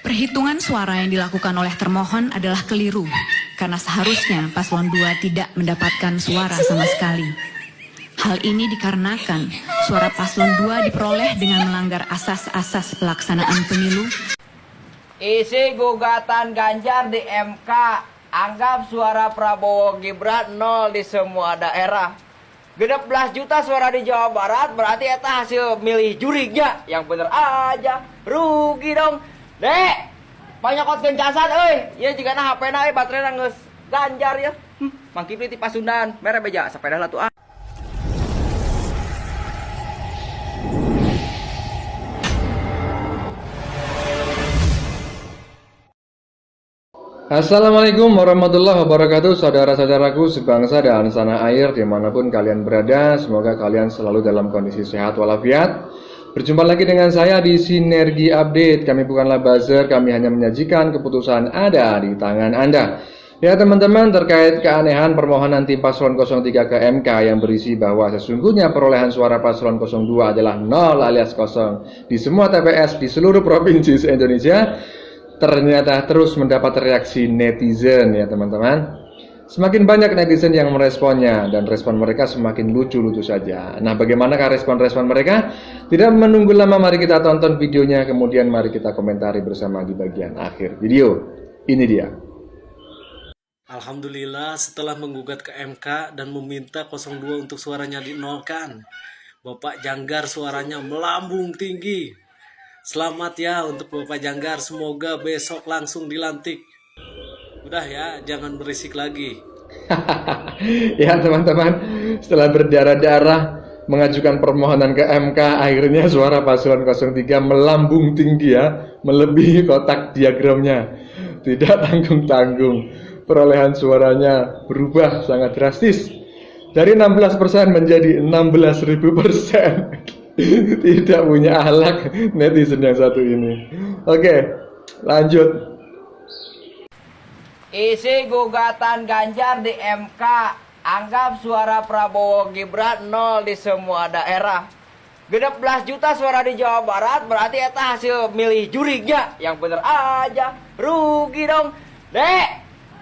Perhitungan suara yang dilakukan oleh termohon adalah keliru, karena seharusnya paslon 2 tidak mendapatkan suara sama sekali. Hal ini dikarenakan suara paslon 2 diperoleh dengan melanggar asas-asas pelaksanaan pemilu. Isi gugatan Ganjar di MK, anggap suara Prabowo Gibran 0 di semua daerah. 16 juta suara di Jawa Barat, berarti eta hasil milih jurignya. Yang bener aja, rugi dong. Dek, panyokot gencasan euy. Ieu jigana HP-na baterena geus Ganjar ya. Mangkipli ti Pasundan, mere beja sepeda lah tuh. Assalamualaikum warahmatullahi wabarakatuh, saudara-saudaraku sebangsa dan tanah air dimanapun kalian berada. Semoga kalian selalu dalam kondisi sehat walafiat. Berjumpa lagi dengan saya di Sinergi Update. Kami bukanlah buzzer, kami hanya menyajikan keputusan ada di tangan Anda. Ya teman-teman, terkait keanehan permohonan tim paslon 03 ke MK yang berisi bahwa sesungguhnya perolehan suara paslon 02 adalah 0 alias kosong di semua TPS di seluruh provinsi se-Indonesia, ternyata terus mendapat reaksi netizen ya teman-teman. Semakin banyak netizen yang meresponnya dan respon mereka semakin lucu-lucu saja. Nah, bagaimanakah respon-respon mereka? Tidak menunggu lama, mari kita tonton videonya, kemudian mari kita komentari bersama di bagian akhir video. Ini dia. Alhamdulillah, setelah menggugat ke MK dan meminta 02 untuk suaranya dinolkan, Bapak Janggar suaranya melambung tinggi. Selamat ya untuk Bapak Janggar, semoga besok langsung dilantik. Udah ya, jangan berisik lagi. Ya teman-teman, setelah berdarah-darah mengajukan permohonan ke MK, akhirnya suara paslon 03 melambung tinggi ya, melebihi kotak diagramnya. Tidak tanggung-tanggung, perolehan suaranya berubah sangat drastis. Dari 16% menjadi 16.000%. Tidak punya akhlak netizen yang satu ini. Oke, lanjut. Isi gugatan Ganjar di MK, anggap suara Prabowo Gibran 0 di semua daerah. 16 juta suara di Jawa Barat, berarti eta hasil milih jurignya. Yang bener aja, rugi dong. Dek,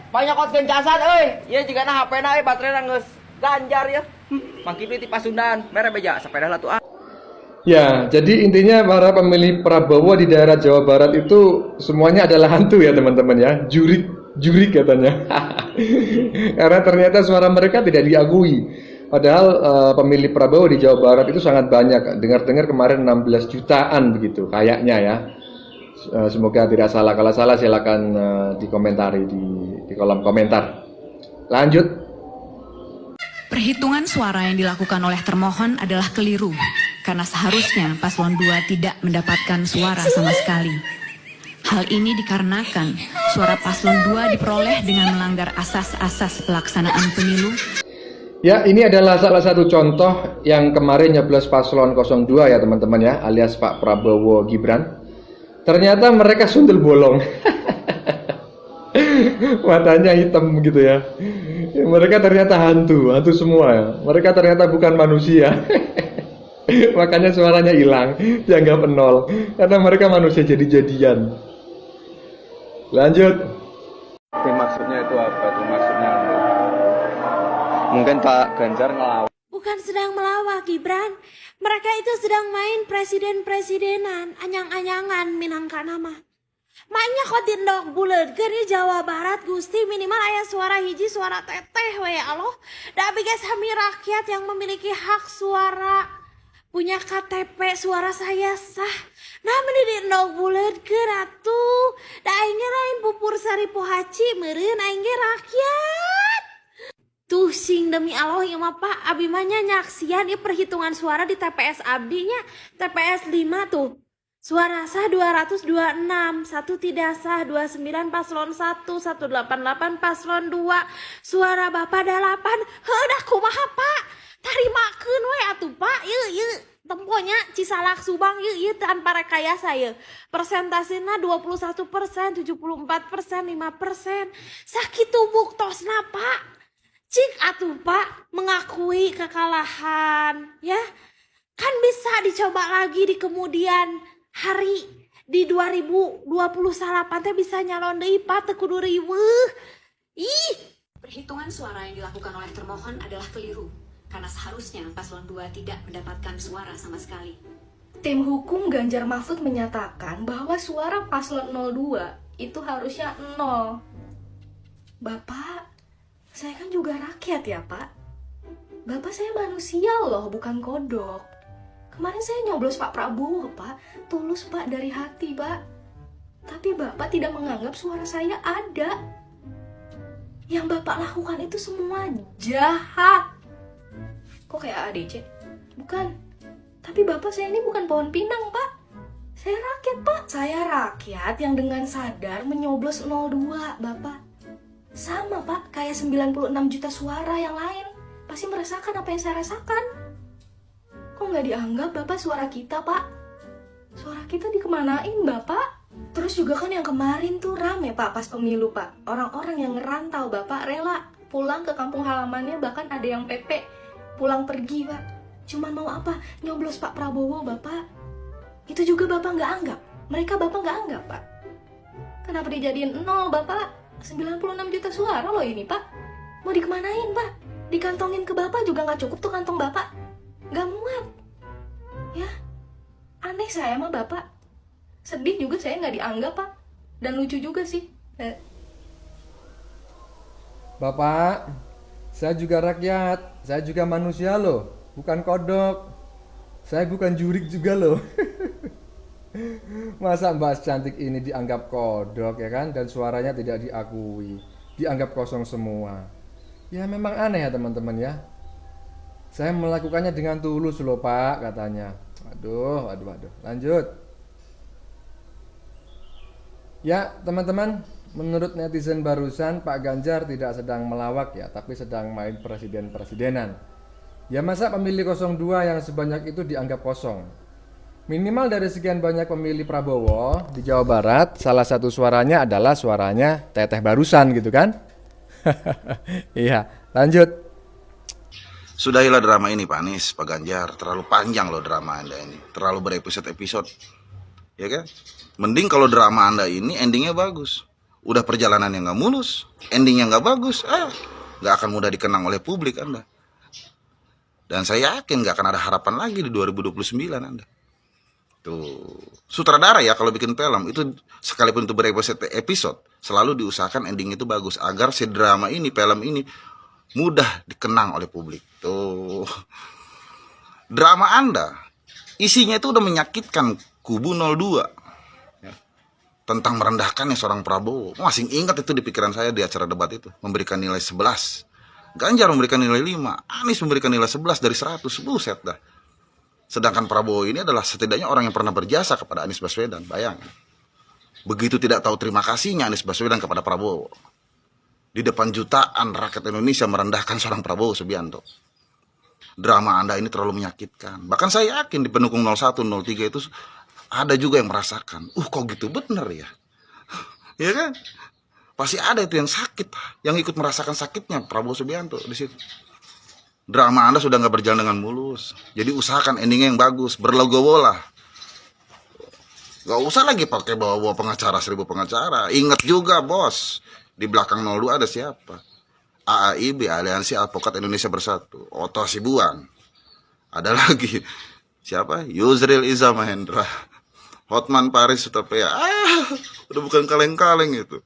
panyokot gencasan euy. Ieu jigana HP-na baterena geus Ganjar ya. Mangkipli ti Pasundan, mere beja sepeda lah tuh. Ya, jadi intinya para pemilih Prabowo di daerah Jawa Barat itu semuanya adalah hantu ya teman-teman ya. Jurik katanya. Karena ternyata suara mereka tidak diakui. Padahal pemilih Prabowo di Jawa Barat itu sangat banyak. Dengar-dengar kemarin 16 jutaan begitu kayaknya ya. Semoga tidak salah. Kalau salah silakan dikomentari di kolom komentar. Lanjut. Perhitungan suara yang dilakukan oleh termohon adalah keliru, karena seharusnya paslon 2 tidak mendapatkan suara sama sekali. Hal ini dikarenakan suara paslon 2 diperoleh dengan melanggar asas-asas pelaksanaan pemilu. Ya, ini adalah salah satu contoh yang kemarin nyoblos paslon 02 ya teman-teman ya, alias Pak Prabowo Gibran. Ternyata mereka sundel bolong. Matanya hitam gitu ya. Mereka ternyata hantu semua ya. Mereka ternyata bukan manusia. Makanya suaranya hilang, dianggap 0. Karena mereka manusia jadi-jadian. Lanjut. Maksudnya itu apa tuh maksudnya? Mungkin Pak Ganjar ngelawak. Bukan sedang melawak Gibran. Mereka itu sedang main presiden-presidenan, anyang-anyangan minangka nama. Mainnya kok dindok bulet ke di Jawa Barat Gusti, minimal aya suara hiji suara teteh we aloh. Da abdi geus sami rakyat yang memiliki hak suara. Punya KTP suara saya sah. Nah meni dindok bulet ke ratu. Da aing lain pupur sari pohaci meureun aing ge rakyat. Tuh sing demi Allah ya mah Pak, abdi mah nya nyaksian ieu perhitungan suara di TPS abdi nya, TPS 5 tuh. Suara sah 226, satu tidak sah 29 paslon 1, 188 paslon 2, suara Bapak 8. Heudah kumaha Pak? Tarimakeun we atuh Pak. Ieu temponya Cisalak Subang ieu tanpa rekayasa ieu. Persentasena 21%, 74%, 5%. Sakitu buktosna Pak. Cik atuh Pak mengakui kekalahan ya. Kan bisa dicoba lagi di kemudian hari. di 2020 salapan teh bisa nyalon deui Pak teu kudu riweuh. Ih, Perhitungan suara yang dilakukan oleh termohon adalah keliru, karena seharusnya paslon 2 tidak mendapatkan suara sama sekali. Tim hukum Ganjar Mahfud menyatakan bahwa suara paslon 02 itu harusnya 0. Bapak, saya kan juga rakyat ya Pak. Bapak saya manusia loh, bukan kodok. Kemarin saya nyoblos Pak Prabowo Pak, tulus Pak dari hati Pak. Tapi Bapak tidak menganggap suara saya ada. Yang Bapak lakukan itu semua jahat. Kok kayak ADC? Bukan. Tapi Bapak saya ini bukan pohon pinang Pak. Saya rakyat Pak. Saya rakyat yang dengan sadar menyoblos 02 Bapak. Sama Pak, kayak 96 juta suara yang lain. Pasti merasakan apa yang saya rasakan. Kok nggak dianggap Bapak suara kita Pak? Suara kita dikemanain Bapak? Terus juga kan yang kemarin tuh rame Pak pas pemilu Pak. Orang-orang yang ngerantau Bapak rela pulang ke kampung halamannya, bahkan ada yang PP pulang pergi Pak. Cuman mau apa? Nyoblos Pak Prabowo Bapak. Itu juga Bapak nggak anggap. Mereka Bapak nggak anggap Pak. Kenapa dijadiin 0 Bapak? 96 juta suara loh ini Pak. Mau dikemanain Pak? Dikantongin ke Bapak juga nggak cukup tuh kantong Bapak. Nggak muat. Ya, aneh saya sama Bapak. Sedih juga saya nggak dianggap Pak. Dan lucu juga sih. Bapak, saya juga rakyat, saya juga manusia loh, bukan kodok. Saya bukan jurik juga loh. Masa Mbak cantik ini dianggap kodok ya kan, dan suaranya tidak diakui, dianggap kosong semua. Ya memang aneh ya teman-teman ya. Saya melakukannya dengan tulus loh Pak katanya. Aduh. Lanjut. Ya teman-teman, menurut netizen barusan Pak Ganjar tidak sedang melawak ya, tapi sedang main presiden-presidenan. Ya masa pemilih 02 yang sebanyak itu dianggap kosong. Minimal dari sekian banyak pemilih Prabowo di Jawa Barat, salah satu suaranya adalah suaranya Teteh barusan gitu kan. Iya, lanjut. Sudahilah drama ini Pak Anies, Pak Ganjar. Terlalu panjang loh drama Anda ini. Terlalu berepisode-episode. Ya kan? Mending kalau drama Anda ini endingnya bagus. Udah perjalanan yang gak mulus, endingnya gak bagus, gak akan mudah dikenang oleh publik Anda. Dan saya yakin gak akan ada harapan lagi di 2029 Anda. Tuh, sutradara ya kalau bikin film itu sekalipun itu berepisode, selalu diusahakan ending itu bagus agar si drama ini, film ini mudah dikenang oleh publik. Tuh, drama Anda isinya itu udah menyakitkan kubu 02. Tentang merendahkannya seorang Prabowo. Masih ingat itu di pikiran saya di acara debat itu. Memberikan nilai 11. Ganjar memberikan nilai 5. Anies memberikan nilai 11 dari 100. Buset dah. Sedangkan Prabowo ini adalah setidaknya orang yang pernah berjasa kepada Anies Baswedan. Bayangin. Begitu tidak tahu terima kasihnya Anies Baswedan kepada Prabowo. Di depan jutaan rakyat Indonesia merendahkan seorang Prabowo Subianto. Drama Anda ini terlalu menyakitkan. Bahkan saya yakin di pendukung 01, 03 itu ada juga yang merasakan, kok gitu bener ya? Ya kan? Pasti ada itu yang sakit, yang ikut merasakan sakitnya Prabowo Subianto di situ. Drama Anda sudah nggak berjalan dengan mulus. Jadi usahakan endingnya yang bagus, berlegowo lah. Gak usah lagi pakai bawa-bawa pengacara 1000 pengacara. Ingat juga bos, di belakang 02 ada siapa? AAIB, Aliansi Advokat Indonesia Bersatu, Otto Hasibuan. Ada lagi siapa? Yusril Iza Mahendra, Hotman Paris Hutapea. Udah bukan kaleng-kaleng itu.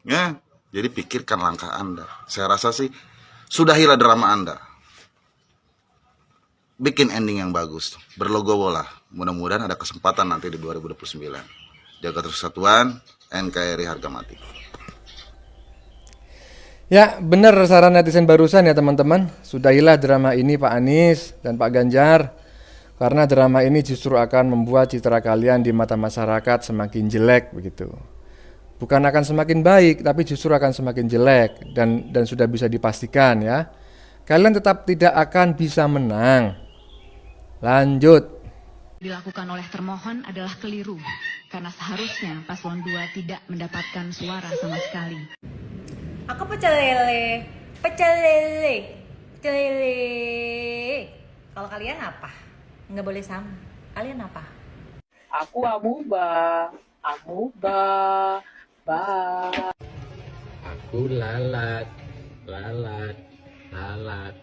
Ya, jadi pikirkan langkah Anda. Saya rasa sih sudahilah drama Anda. Bikin ending yang bagus. Berlogowo lah. Mudah-mudahan ada kesempatan nanti di 2029. Jaga persatuan, NKRI harga mati. Ya, benar saran netizen barusan ya teman-teman. Sudahilah drama ini Pak Anies dan Pak Ganjar. Karena drama ini justru akan membuat citra kalian di mata masyarakat semakin jelek begitu. Bukan akan semakin baik, tapi justru akan semakin jelek dan sudah bisa dipastikan ya. Kalian tetap tidak akan bisa menang. Lanjut. Dilakukan oleh termohon adalah keliru, karena seharusnya paslon 2 tidak mendapatkan suara sama sekali. Aku pecel lele. Kalau kalian apa? Nggak boleh sama. Kalian apa? Aku amuba, amuba, ba. Aku lalat, lalat, lalat.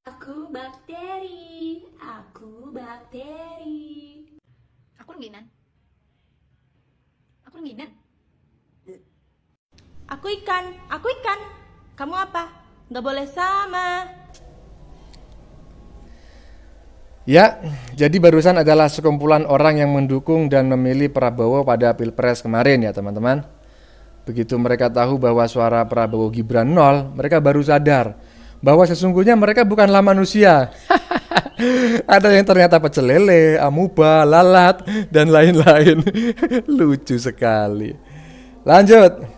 Aku bakteri, aku bakteri. Aku rengginan. Aku rengginan. Aku ikan, aku ikan. Kamu apa? Nggak boleh sama. Ya, jadi barusan adalah sekumpulan orang yang mendukung dan memilih Prabowo pada Pilpres kemarin ya teman-teman. Begitu mereka tahu bahwa suara Prabowo Gibran 0, mereka baru sadar bahwa sesungguhnya mereka bukanlah manusia. Ada yang ternyata pecel lele, amuba, lalat, dan lain-lain. Lucu sekali. Lanjut.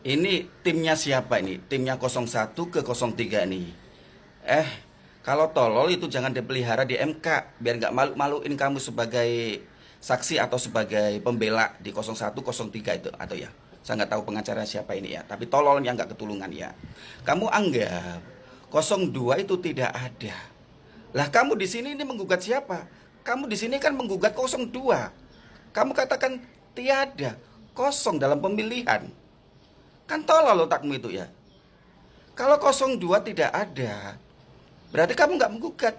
Ini timnya siapa ini? Timnya 01 ke 03 nih. Kalau tolol itu jangan dipelihara di MK, biar nggak malu-maluin kamu sebagai saksi atau sebagai pembela di 01, 03 itu, atau ya. Saya nggak tahu pengacara siapa ini ya, tapi tololnya nggak ketulungan ya. Kamu anggap 02 itu tidak ada. Lah kamu di sini ini menggugat siapa? Kamu di sini kan menggugat 02. Kamu katakan tiada, kosong dalam pemilihan. Kan tolol otakmu itu ya. Kalau 02 tidak ada, berarti kamu nggak menggugat.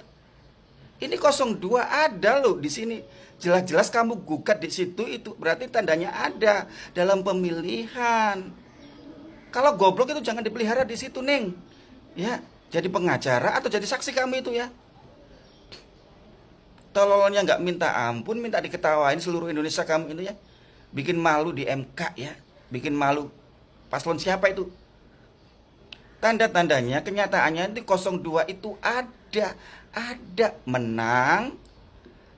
Ini 02 ada loh di sini. Jelas-jelas kamu gugat di situ, itu berarti tandanya ada dalam pemilihan. Kalau goblok itu jangan dipelihara di situ, Neng. Ya, jadi pengacara atau jadi saksi kamu itu ya. Tololnya nggak minta ampun, minta diketawain seluruh Indonesia kamu itu ya. Bikin malu di MK ya. Bikin malu paslon siapa itu. Tanda-tandanya, kenyataannya nanti 02 itu ada menang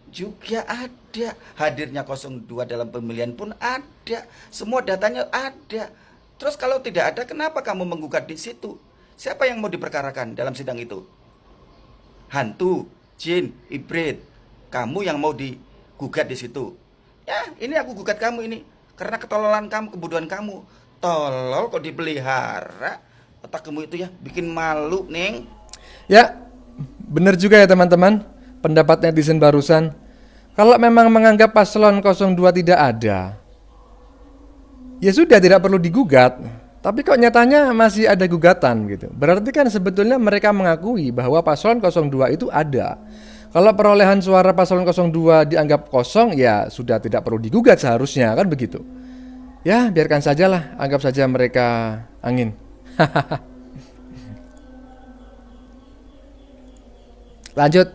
juga ada, hadirnya 02 dalam pemilihan pun ada, semua datanya ada. Terus kalau tidak ada, kenapa kamu menggugat di situ? Siapa yang mau diperkarakan dalam sidang itu? Hantu, jin, ibrit, kamu yang mau digugat di situ. Ya, ini aku gugat kamu ini karena ketololan kamu, kebodohan kamu. Tolol kok dipelihara. Otak kamu itu ya bikin malu, Neng. Ya, benar juga ya teman-teman pendapat netizen barusan. Kalau memang menganggap paslon 02 tidak ada, ya sudah tidak perlu digugat. Tapi kok nyatanya masih ada gugatan gitu. Berarti kan sebetulnya mereka mengakui bahwa paslon 02 itu ada. Kalau perolehan suara paslon 02 dianggap kosong, ya sudah tidak perlu digugat seharusnya, kan begitu. Ya, biarkan sajalah, anggap saja mereka angin. Lanjut.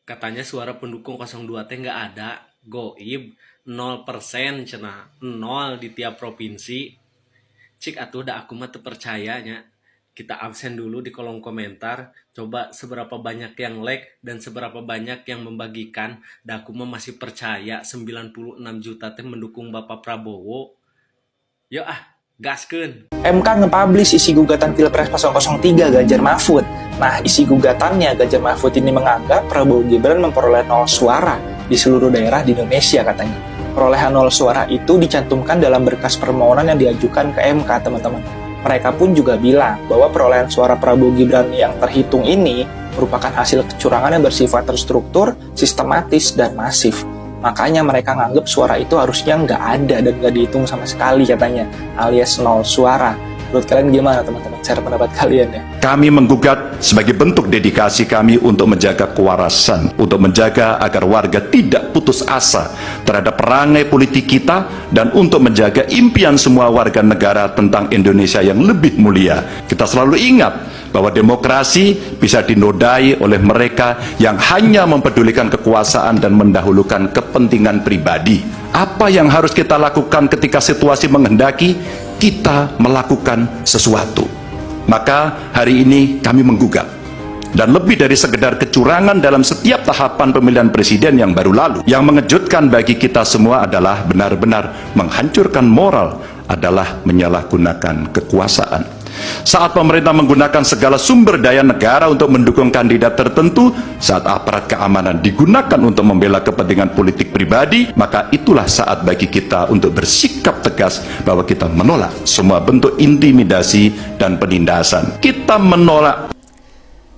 Katanya suara pendukung 02 teh nggak ada, goib 0% cenah, 0 di tiap provinsi. Cik atuh da aku mah teu percayanya. Kita absen dulu di kolom komentar, coba seberapa banyak yang like dan seberapa banyak yang membagikan. Da aku mah masih percaya 96 juta teh mendukung Bapak Prabowo. Yuk gaskeun. MK nge-publish isi gugatan Pilpres 003 Ganjar Mahfud. Nah, isi gugatannya Ganjar Mahfud ini menganggap Prabowo Gibran memperoleh 0 suara di seluruh daerah di Indonesia katanya. Perolehan 0 suara itu dicantumkan dalam berkas permohonan yang diajukan ke MK, teman-teman. Mereka pun juga bilang bahwa perolehan suara Prabowo Gibran yang terhitung ini merupakan hasil kecurangan yang bersifat terstruktur, sistematis, dan masif. Makanya mereka nganggap suara itu harusnya nggak ada dan nggak dihitung sama sekali katanya, alias 0 suara. Menurut kalian gimana teman-teman? Cara pendapat kalian ya? Kami menggugat sebagai bentuk dedikasi kami untuk menjaga kewarasan, untuk menjaga agar warga tidak putus asa terhadap perangai politik kita, dan untuk menjaga impian semua warga negara tentang Indonesia yang lebih mulia. Kita selalu ingat bahwa demokrasi bisa dinodai oleh mereka yang hanya mempedulikan kekuasaan dan mendahulukan kepentingan pribadi. Apa yang harus kita lakukan ketika situasi menghendaki kita melakukan sesuatu? Maka hari ini kami menggugat. Dan lebih dari sekedar kecurangan dalam setiap tahapan pemilihan presiden yang baru lalu, yang mengejutkan bagi kita semua adalah benar-benar menghancurkan moral, adalah menyalahgunakan kekuasaan. Saat pemerintah menggunakan segala sumber daya negara untuk mendukung kandidat tertentu, saat aparat keamanan digunakan untuk membela kepentingan politik pribadi, maka itulah saat bagi kita untuk bersikap tegas bahwa kita menolak semua bentuk intimidasi dan penindasan. Kita menolak.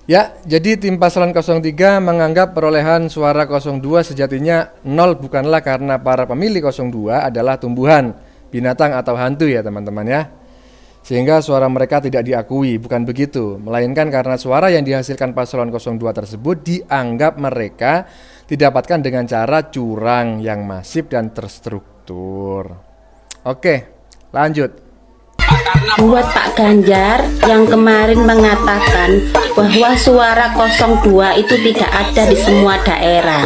Ya, jadi tim paslon 03 menganggap perolehan suara 02 sejatinya nol bukanlah karena para pemilih 02 adalah tumbuhan, binatang atau hantu ya teman-teman ya. Sehingga suara mereka tidak diakui, bukan begitu. Melainkan karena suara yang dihasilkan paslon 02 tersebut dianggap mereka didapatkan dengan cara curang yang masif dan terstruktur. Oke, lanjut. Buat Pak Ganjar yang kemarin mengatakan bahwa suara 02 itu tidak ada di semua daerah.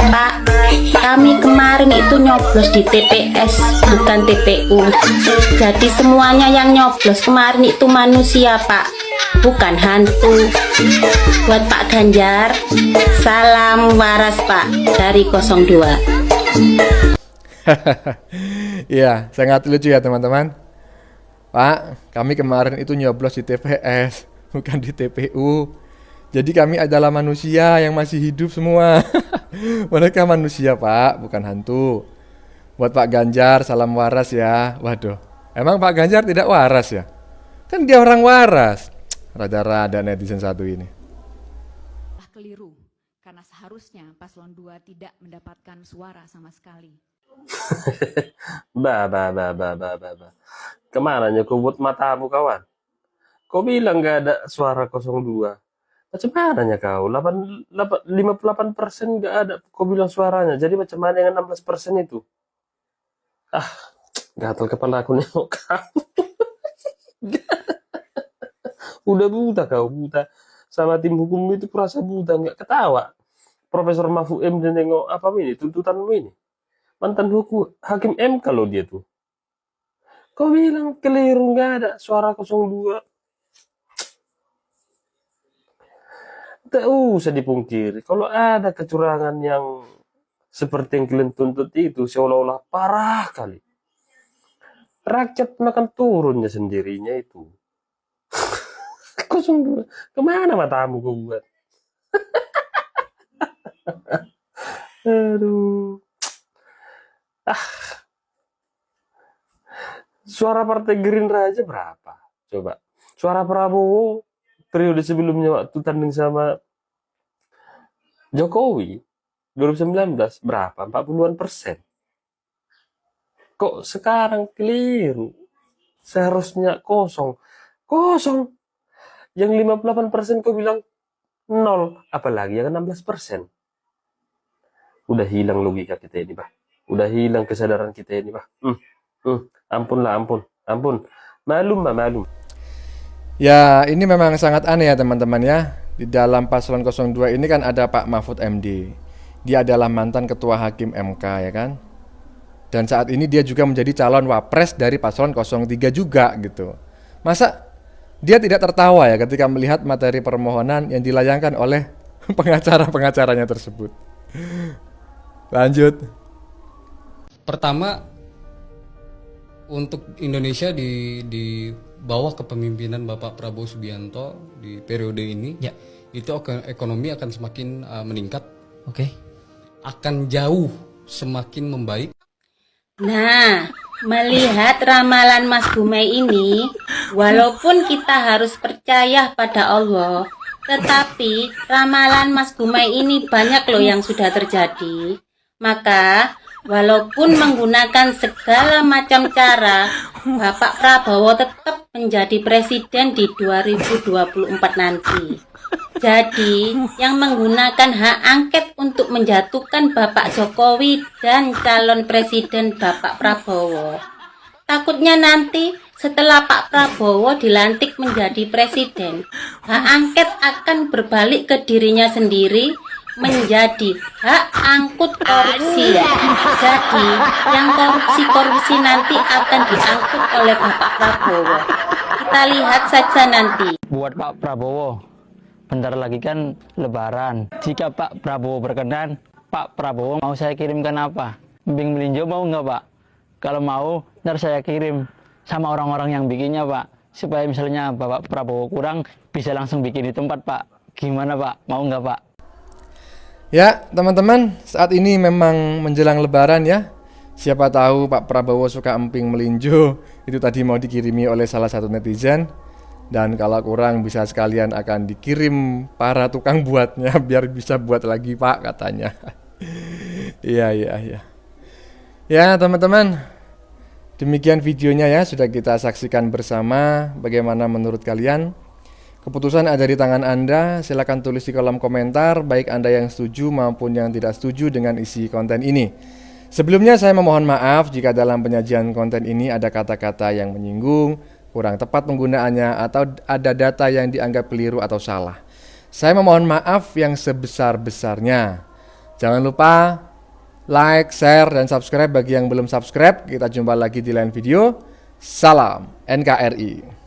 Pak, kami kemarin itu nyoblos di TPS bukan TPU. Jadi semuanya yang nyoblos kemarin itu manusia Pak, bukan hantu. Buat Pak Ganjar, salam waras Pak dari 02. Iya, sangat lucu ya teman-teman. Pak, kami kemarin itu nyoblos di TPS, bukan di TPU. Jadi kami adalah manusia yang masih hidup semua. Mereka manusia Pak, bukan hantu. Buat Pak Ganjar, salam waras ya. Waduh, emang Pak Ganjar tidak waras ya? Kan dia orang waras. Rada-rada netizen satu ini. Keliru, karena seharusnya paslon 2 tidak mendapatkan suara sama sekali. Bah. Kemana kau buat matamu kawan? Kau bilang gak ada suara 02. Macam mananya kau? 58% gak ada kau bilang suaranya. Jadi macam mana dengan 16% itu? Gatal kepala aku nengok kamu. Udah buta kau, buta. Sama tim hukum itu kurasa buta, gak ketawa. Profesor Mahfud MD nengok apa ini, tuntutanmu ini. Mantan hukum hakim MK loh dia tuh. Kau bilang keliru nggak ada suara 02. Tak usah dipungkiri. Kalau ada kecurangan yang seperti yang kalian tuntut itu seolah-olah parah kali. Rakyat makan turunnya sendirinya itu. 02. Kemana matamu kau buat? Aduh. Suara Partai Gerindra aja berapa? Coba. Suara Prabowo periode sebelumnya waktu tanding sama Jokowi 2019 berapa? 40-an%. Kok sekarang keliru? Seharusnya kosong. Yang 58% kau bilang 0, apalagi yang 16%. Udah hilang logika kita ini, Pak. Udah hilang kesadaran kita ini, Pak. Ampun. Malum. Ya, ini memang sangat aneh ya teman-teman ya. Di dalam paslon 02 ini kan ada Pak Mahfud MD. Dia adalah mantan ketua hakim MK ya kan. Dan saat ini dia juga menjadi calon wapres dari paslon 03 juga gitu. Masa dia tidak tertawa ya ketika melihat materi permohonan yang dilayangkan oleh pengacara-pengacaranya tersebut. Lanjut. Pertama, untuk Indonesia di bawah kepemimpinan Bapak Prabowo Subianto di periode ini, itu ekonomi akan semakin meningkat, akan jauh semakin membaik. Nah, melihat ramalan Mas Gumai ini, walaupun kita harus percaya pada Allah, tetapi ramalan Mas Gumai ini banyak loh yang sudah terjadi. Maka walaupun menggunakan segala macam cara, Bapak Prabowo tetap menjadi presiden di 2024 nanti. Jadi, yang menggunakan hak angket untuk menjatuhkan Bapak Jokowi dan calon presiden Bapak Prabowo, takutnya nanti setelah Pak Prabowo dilantik menjadi presiden, hak angket akan berbalik ke dirinya sendiri menjadi hak angkut korupsi. Jadi yang korupsi nanti akan diangkut oleh Bapak Prabowo. Kita lihat saja nanti. Buat Pak Prabowo, bentar lagi kan Lebaran. Jika Pak Prabowo berkenan, Pak Prabowo mau saya kirimkan apa? Emping melinjo mau nggak Pak? Kalau mau, ntar saya kirim sama orang-orang yang bikinnya Pak. Supaya misalnya Bapak Prabowo kurang, bisa langsung bikin di tempat Pak. Gimana Pak? Mau nggak Pak? Ya, teman-teman, saat ini memang menjelang Lebaran ya. Siapa tahu Pak Prabowo suka emping melinjo. Itu tadi mau dikirimi oleh salah satu netizen. Dan kalau kurang bisa sekalian akan dikirim para tukang buatnya biar bisa buat lagi Pak katanya. Iya. Ya teman-teman, demikian videonya ya, sudah kita saksikan bersama. Bagaimana menurut kalian? Keputusan ada di tangan Anda, silakan tulis di kolom komentar, baik Anda yang setuju maupun yang tidak setuju dengan isi konten ini. Sebelumnya saya memohon maaf jika dalam penyajian konten ini ada kata-kata yang menyinggung, kurang tepat penggunaannya, atau ada data yang dianggap keliru atau salah. Saya memohon maaf yang sebesar-besarnya. Jangan lupa like, share, dan subscribe bagi yang belum subscribe. Kita jumpa lagi di lain video. Salam NKRI.